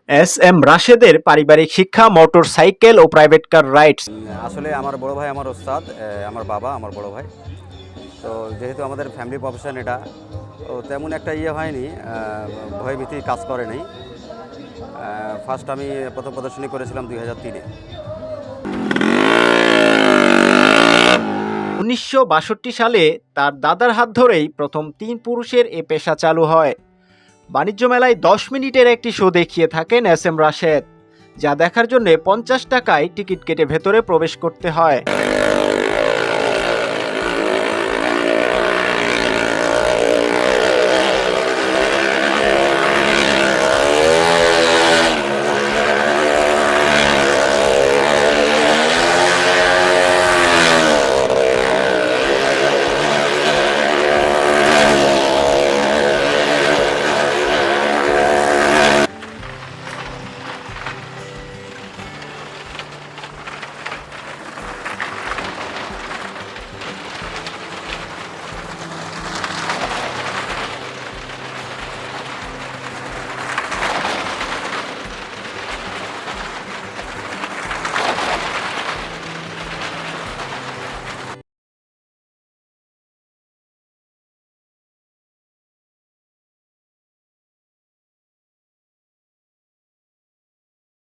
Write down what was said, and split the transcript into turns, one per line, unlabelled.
S M রাশেদের পারিবারিক শিক্ষা motor cycle ও private car rides.
আসলে আমার বড় ভাই আমার ওস্তাদ, আমার বাবা আমার বড় ভাই। তো যেহেতু আমাদের ফ্যামিলি প্রফেশন এটা, তো তেমন একটা হয়নি, ভয়ভীতি কাজ করে নাই। ফার্স্ট আমি প্রথম প্রদর্শনী করেছিলাম 2003-এ।
1962 সালে তার দাদার হাত ধরেই প্রথম 3 পুরুষের এ পেশা চালু হয়। বাণিজ্য মেলায় 10 মিনিটের একটি শো দেখিয়ে থাকেন এস এম রাশেদ, যা দেখার জন্য 50 টাকায় টিকিট কেটে ভেতরে প্রবেশ করতে হয়।